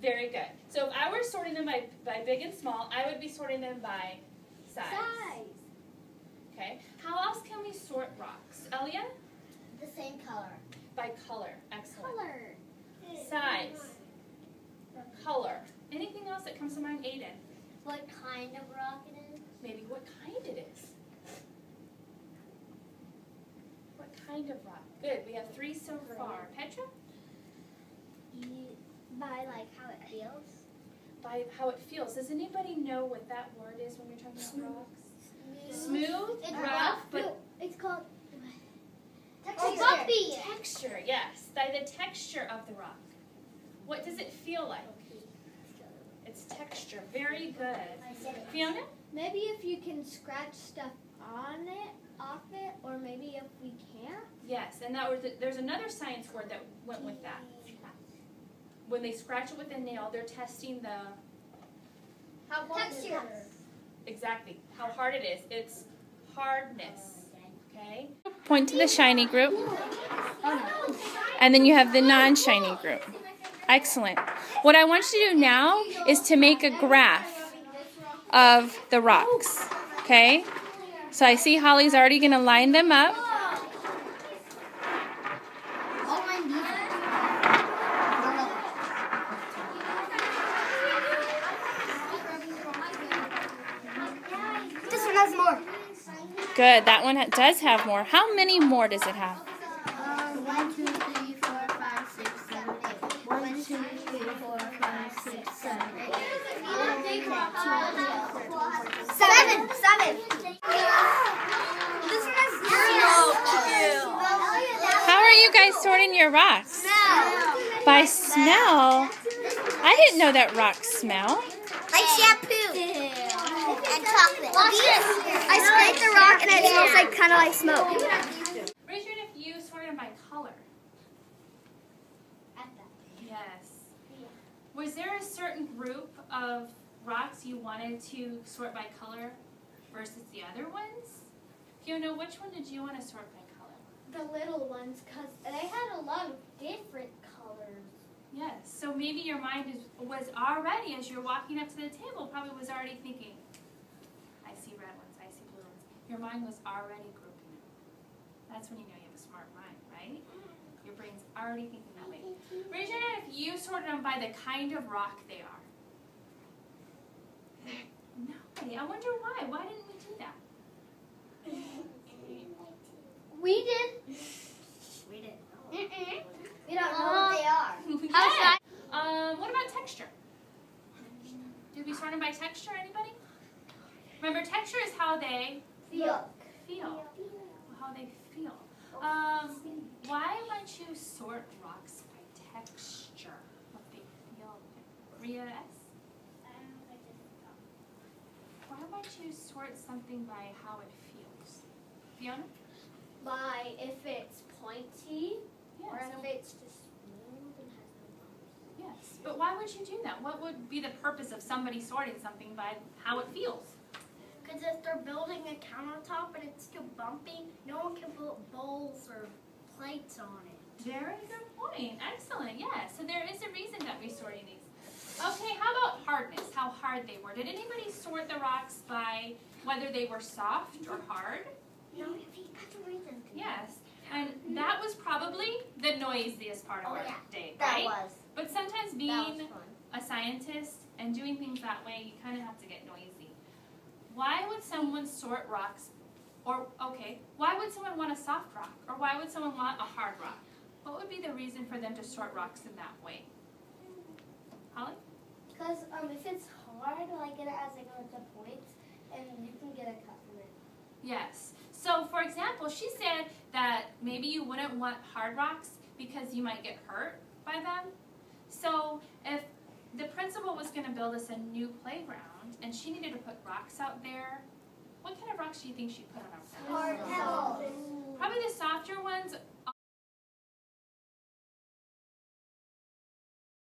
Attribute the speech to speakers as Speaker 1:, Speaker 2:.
Speaker 1: Very good. So if I were sorting them by big and small, I would be sorting them by size. Okay. How else can we sort rocks? Elia?
Speaker 2: The same color.
Speaker 1: By color. Excellent.
Speaker 2: Color.
Speaker 1: Size. Color. Anything else that comes to mind, Aiden?
Speaker 2: What kind of rock it is?
Speaker 1: Maybe what kind it is. What kind of rock? Good. We have 3 so far. Petra?
Speaker 2: By like how it feels.
Speaker 1: By how it feels. Does anybody know what that word is when we're talking about rocks? Smooth,
Speaker 2: It's
Speaker 1: rough, but
Speaker 2: no, it's called
Speaker 1: texture.
Speaker 2: bumpy.
Speaker 1: Texture, yes. By the texture of the rock. What does it feel like? It's texture. Very good. Fiona?
Speaker 2: Maybe if you can scratch stuff on it, off it, or maybe if we can't.
Speaker 1: Yes, and that was there's another science word that went with that. When they scratch it with a nail, they're testing the
Speaker 2: Texture.
Speaker 1: exactly how hard it is. It's hardness. Okay. Point to the shiny group, and then you have the non-shiny group. Excellent. What I want you to do now is to make a graph of the rocks. Okay. So I see Holly's already going to line them up. Good. That one does have more. How many more does it have?
Speaker 2: 1, 2, 3, 4, 5, 6, 7, 8. 1, 2, 3, 4, 5, 6, 7, 8. 7. This one has
Speaker 1: How are you guys sorting your rocks?
Speaker 2: smell.
Speaker 1: By smell? I didn't know that rocks smell.
Speaker 2: Like shampoo and chocolate. I scraped the rock and it smells like kind of like smoke.
Speaker 1: Raise your hand if you sorted them by color. Yes. Was there a certain group of rocks you wanted to sort by color versus the other ones? Fiona, which one did you want to sort by color?
Speaker 2: The little ones, because they had a lot of different colors.
Speaker 1: Yes. So maybe your mind was already, as you're walking up to the table, probably was already thinking, I see red ones, I see blue ones. Your mind was already grouping them. That's when you know you have a smart mind, right? Your brain's already thinking that way. Raise your hand if you sorted them by the kind of rock they are. Nobody. I wonder why. Why didn't we do that?
Speaker 2: We did. We did. We don't know what they are.
Speaker 1: Yeah. What about texture? Did we sort them by texture, anybody? Remember, texture is how they
Speaker 2: Feel.
Speaker 1: How they feel. Why might you sort rocks by texture? What they feel like? Rhea S? Why might you sort something by how it feels? Fiona?
Speaker 2: By if it's pointy or
Speaker 1: Yes.
Speaker 2: if it's just smooth and has no bumps.
Speaker 1: Yes. But why would you do that? What would be the purpose of somebody sorting something by how it feels?
Speaker 2: Because if they're building a countertop and it's too bumpy, no one can put bowls or plates on it.
Speaker 1: Very good point. Excellent. Yes. So there is a reason that we're sorting these. Okay, how about hardness? How hard they were. Did anybody sort the rocks by whether they were soft or hard?
Speaker 2: No, that's a reason.
Speaker 1: Yes. And that was probably the noisiest part of our day, right?
Speaker 2: That was.
Speaker 1: But sometimes
Speaker 2: That
Speaker 1: being
Speaker 2: was fun.
Speaker 1: a scientist and doing things that way, you kind of have to get noisy. Why would someone sort rocks? Or, okay, why would someone want a soft rock? Or why would someone want a hard rock? What would be the reason for them to sort rocks in that way? Holly?
Speaker 2: Because if it's hard, like it has like a bunch of points, and you can get a cut from it.
Speaker 1: Yes. So, for example, she said that maybe you wouldn't want hard rocks because you might get hurt by them. So, if the principal was going to build us a new playground and she needed to put rocks out there, what kind of rocks do you think she'd put on our playground?
Speaker 2: Hard pebbles.
Speaker 1: Probably the softer ones